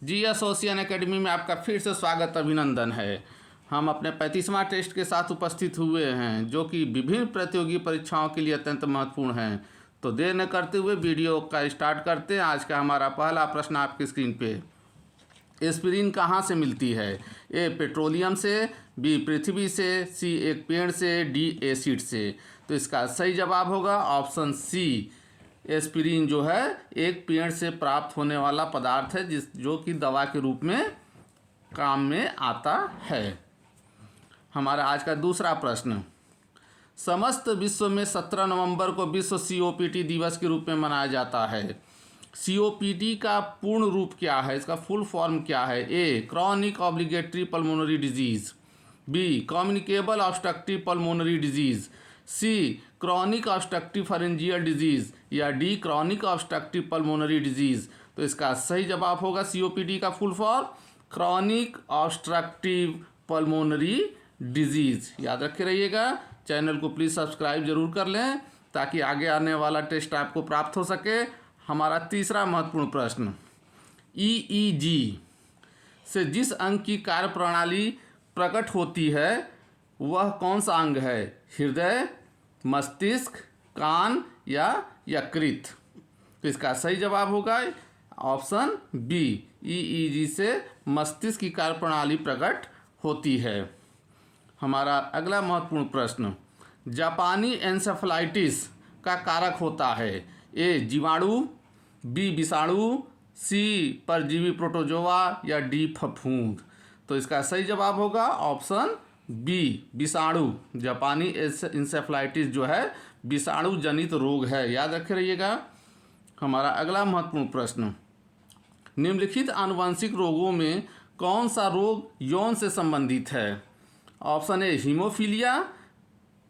जी association academy में आपका फिर से स्वागत अभिनंदन है। हम अपने 35वां टेस्ट के साथ उपस्थित हुए हैं जो कि विभिन्न प्रतियोगी परीक्षाओं के लिए अत्यंत महत्वपूर्ण हैं। तो देर न करते हुए वीडियो का स्टार्ट करते हैं। आज का हमारा पहला प्रश्न आपकी स्क्रीन पे। एस्पिरिन कहाँ से मिलती है? ए पेट्रोलियम से, बी पृथ्वी से, सी एक पेड़ से, डी एसिड से। तो इसका सही जवाब होगा ऑप्शन सी। एस्पिरिन जो है एक पेड़ से प्राप्त होने वाला पदार्थ है जो कि दवा के रूप में काम में आता है। हमारा आज का दूसरा प्रश्न। समस्त विश्व में 17 नवंबर को विश्व सीओपीटी दिवस के रूप में मनाया जाता है। सीओपीटी का पूर्ण रूप क्या है? इसका फुल फॉर्म क्या है? A chronic obligatory pulmonary disease, B communicable obstructive pulmonary disease, C chronic obstructive pharyngeal disease, या D chronic obstructive pulmonary disease. तो इसका सही जवाब होगा सीओपीडी का full form chronic obstructive pulmonary disease. याद रखे रहिएगा। चैनल को प्लीज़ सब्सक्राइब जरूर कर लें ताकि आगे आने वाला टेस्ट आपको प्राप्त हो सके। हमारा तीसरा महत्वपूर्ण प्रश्न। ईईजी से जिस अंग की कार्यप्रणाली प्रकट होती है वह कौन सा अंग है? हृदय, मस्तिष्क, कान या यकृत। तो इसका सही जवाब होगा ऑप्शन बी। ईईजी से मस्तिष्क की कार्यप्रणाली प्रकट होती है। हमारा अगला महत्वपूर्ण प्रश्न। जापानी एन्सेफलाइटिस का कारक होता है। ए जीवाणु, बी विषाणु, सी परजीवी प्रोटोजोआ, या डी फफूंद। तो इसका सही जवाब होगा ऑप्शन बी विषाणु। जापानी इंसेफ्लाइटिस जो है विषाणु जनित रोग है। याद रखे रहिएगा। हमारा अगला महत्वपूर्ण प्रश्न। निम्नलिखित आनुवंशिक रोगों में कौन सा रोग यौन से संबंधित है? ऑप्शन ए हीमोफीलिया,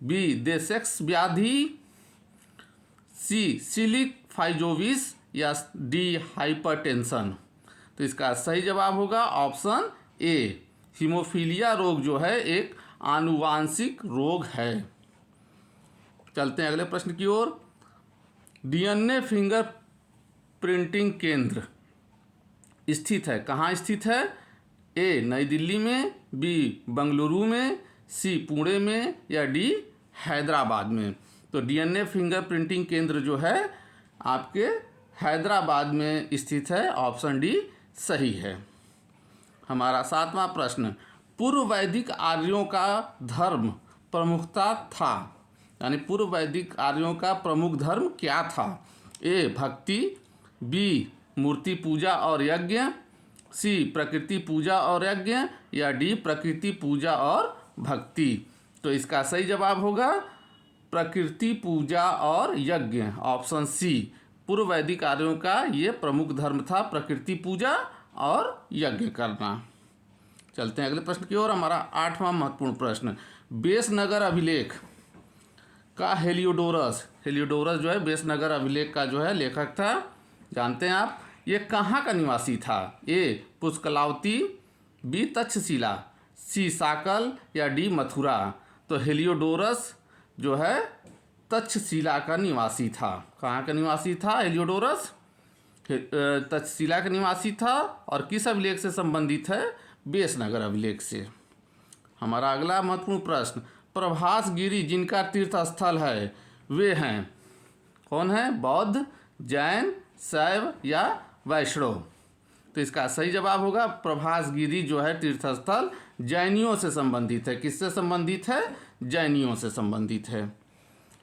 बी देसेक्स व्याधि, सी सिलिक फाइजोविस, या डी हाइपरटेंशन। तो इसका सही जवाब होगा ऑप्शन ए। हीमोफीलिया रोग जो है एक आनुवांशिक रोग है। चलते हैं अगले प्रश्न की ओर। डीएनए फिंगर प्रिंटिंग केंद्र स्थित है, कहाँ स्थित है? ए नई दिल्ली में, बी बंगलुरु में, सी पुणे में, या डी हैदराबाद में। तो डीएनए फिंगर प्रिंटिंग केंद्र जो है आपके हैदराबाद में स्थित है। ऑप्शन डी सही है। हमारा सातवां प्रश्न। पूर्व वैदिक आर्यों का धर्म प्रमुखता था, यानी पूर्व वैदिक आर्यों का प्रमुख धर्म क्या था? ए भक्ति, बी मूर्ति पूजा और यज्ञ, सी प्रकृति पूजा और यज्ञ, या डी प्रकृति पूजा और भक्ति। तो इसका सही जवाब होगा प्रकृति पूजा और यज्ञ। Option C. पूर्व वैदिक आर्यों का ये प्रमुख धर्म था, प्रकृति पूजा और यज्ञ करना। चलते हैं अगले प्रश्न की ओर। हमारा आठवां महत्वपूर्ण प्रश्न। बेसनगर अभिलेख का हेलियोडोरस जो है बेसनगर अभिलेख का जो है लेखक था, जानते हैं आप। ये कहाँ का निवासी था? ए पुष्कलावती, बी तक्षशिला, सी साकल, या डी मथुरा। तो हेलियोडोरस जो है तक्षशिला का निवासी था। कहाँ का निवासी था हेलियोडोरस? तक्षशिला का निवासी था। और किस अभिलेख से संबंधित है? बेसनगर अभिलेख से। हमारा अगला महत्वपूर्ण प्रश्न। प्रभास गिरी जिनका तीर्थ स्थल है वे हैं, कौन है? बौद्ध, जैन, शैव या वैष्णव। तो इसका सही जवाब होगा प्रभास गिरी जो है तीर्थ स्थल जैनियों से संबंधित है। किससे संबंधित है? जैनियों से संबंधित है।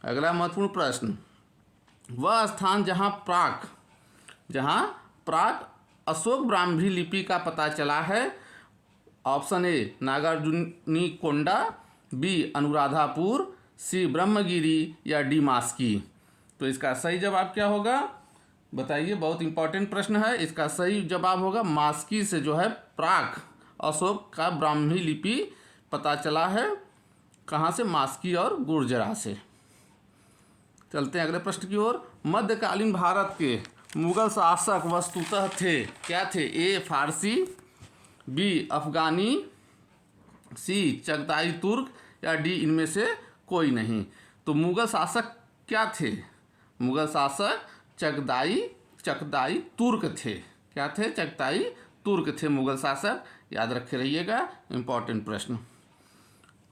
अगला महत्वपूर्ण प्रश्न। वह स्थान जहाँ प्राक अशोक ब्राह्मी लिपि का पता चला है। Option A Nagarjunakonda, B Anuradhapur, C Brahmagiri, या डी मास्की। तो इसका सही जवाब क्या होगा बताइए? बहुत इंपॉर्टेंट प्रश्न है। इसका सही जवाब होगा मास्की से जो है प्राक अशोक का ब्राह्मी लिपि पता चला है। कहाँ से? मास्की और गुर्जरा से। चलते हैं अगले प्रश्न की ओर। मध्यकालीन भारत के मुगल शासक वस्तुतः थे, क्या थे? ए फारसी, बी अफगानी, सी चगताई तुर्क, या डी इनमें से कोई नहीं। तो मुगल शासक क्या थे? मुगल शासक चगताई तुर्क थे। क्या थे? चगताई तुर्क थे मुगल शासक, याद रखे रहिएगा, इंपॉर्टेंट प्रश्न।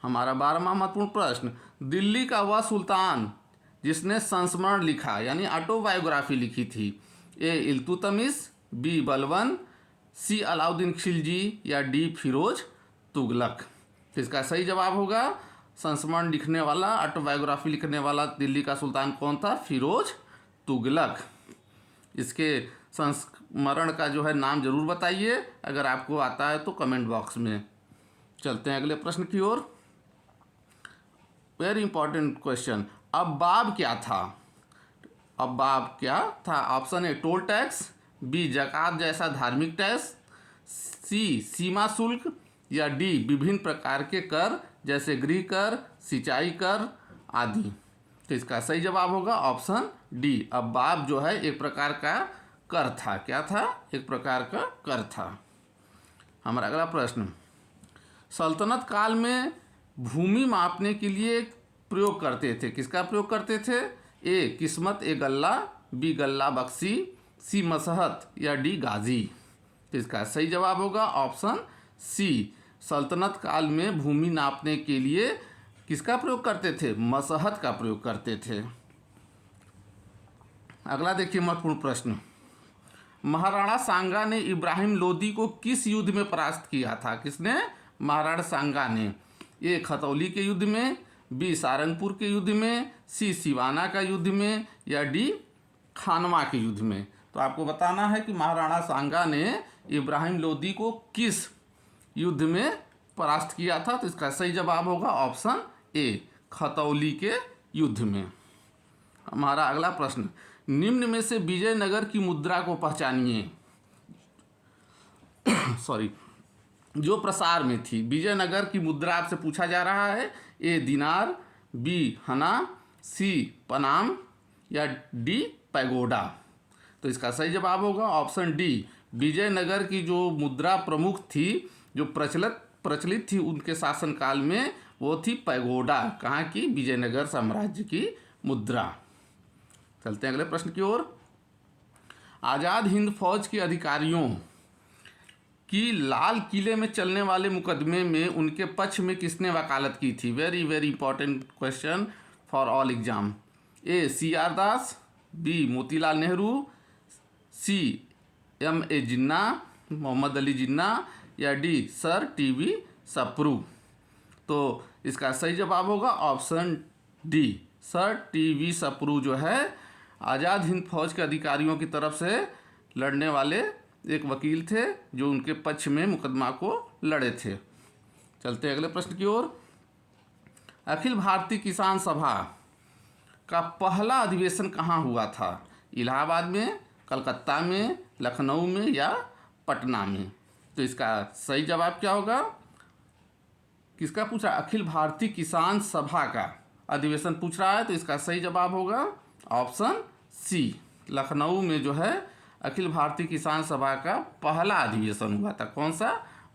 हमारा 12वां महत्वपूर्ण प्रश्न, दिल्ली का वह सुल्तान जिसने संस्मरण लिखा यानी ऑटोबायोग्राफी लिखी थी, ए इल्तुतमिश, बी बलबन, सी अलाउद्दीन खिलजी या डी फिरोज तुगलक। तो इसका सही जवाब होगा संस्मरण लिखने वाला, ऑटोबायोग्राफी लिखने वाला दिल्ली का सुल्तान कौन था? फिरोज तुगलक। इसके संस्मरण का जो है नाम जरूर बताइए, अगर आपको आता है तो कमेंट बॉक्स में। चलते हैं अगले प्रश्न की ओर। वेरी इंपॉर्टेंट क्वेश्चन, अब्बाब क्या था? अब्बाब क्या था? Option A toll tax, B ज़कात जैसा धार्मिक टैक्स, सी सीमा शुल्क या डी विभिन्न प्रकार के कर जैसे गृह कर, सिंचाई कर आदि। तो इसका सही जवाब होगा ऑप्शन डी, अब्बाब जो है एक प्रकार का कर था। क्या था? एक प्रकार का कर था। हमारा अगला प्रश्न, सल्तनत काल में भूमि मापने के लिए प्रयोग करते थे, किसका प्रयोग करते थे? ए किस्मत ए गल्ला, बी गल्ला बख्शी, सी मसहत या डी गाजी। तो इसका सही जवाब होगा ऑप्शन सी, सल्तनत काल में भूमि नापने के लिए किसका प्रयोग करते थे? मसहत का प्रयोग करते थे। अगला देखिए महत्वपूर्ण प्रश्न, महाराणा सांगा ने इब्राहिम लोदी को किस युद्ध में परास्त किया था? किसने? महाराणा सांगा ने। ए खतौली के युद्ध में, बी सारंगपुर के युद्ध में, सी सिवाना का युद्ध में या डी खानवा के युद्ध में। तो आपको बताना है कि महाराणा सांगा ने इब्राहिम लोदी को किस युद्ध में परास्त किया था। तो इसका सही जवाब होगा ऑप्शन ए, खतौली के युद्ध में। हमारा अगला प्रश्न, निम्न में से विजयनगर की मुद्रा को पहचानिए सॉरी जो प्रसार में थी। विजयनगर की मुद्रा आपसे पूछा जा रहा है। ए दिनार, बी हना, सी पनाम या डी पैगोडा। तो इसका सही जवाब होगा ऑप्शन डी, विजयनगर की जो मुद्रा प्रमुख थी, जो प्रचलित थी उनके शासनकाल में, वो थी पैगोडा। कहाँ की? विजयनगर साम्राज्य की मुद्रा। चलते हैं अगले प्रश्न की ओर। आज़ाद हिंद फौज के अधिकारियों कि लाल किले में चलने वाले मुकदमे में उनके पक्ष में किसने वकालत की थी? Very very important question for all exam. A C R Das, B Motilal Nehru, C M A Jinnah, Mohammad Ali Jinnah या D sir T V Sapru. तो इसका सही जवाब होगा option D, sir T V Sapru जो है आज़ाद हिंद फौज के अधिकारियों की तरफ से लड़ने वाले एक वकील थे, जो उनके पक्ष में मुकदमा को लड़े थे। चलते हैं अगले प्रश्न की ओर। अखिल भारतीय किसान सभा का पहला अधिवेशन कहाँ हुआ था? इलाहाबाद में, कलकत्ता में, लखनऊ में या पटना में? तो इसका सही जवाब क्या होगा? किसका पूछा? अखिल भारतीय किसान सभा का अधिवेशन पूछ रहा है। तो इसका सही जवाब होगा ऑप्शन सी, लखनऊ में जो है अखिल भारतीय किसान सभा का पहला अधिवेशन हुआ था। कौन सा?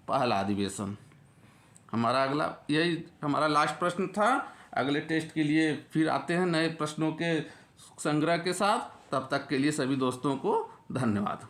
पहला अधिवेशन। हमारा अगला, यही हमारा लास्ट प्रश्न था। अगले टेस्ट के लिए फिर आते हैं नए प्रश्नों के संग्रह के साथ। तब तक के लिए सभी दोस्तों को धन्यवाद।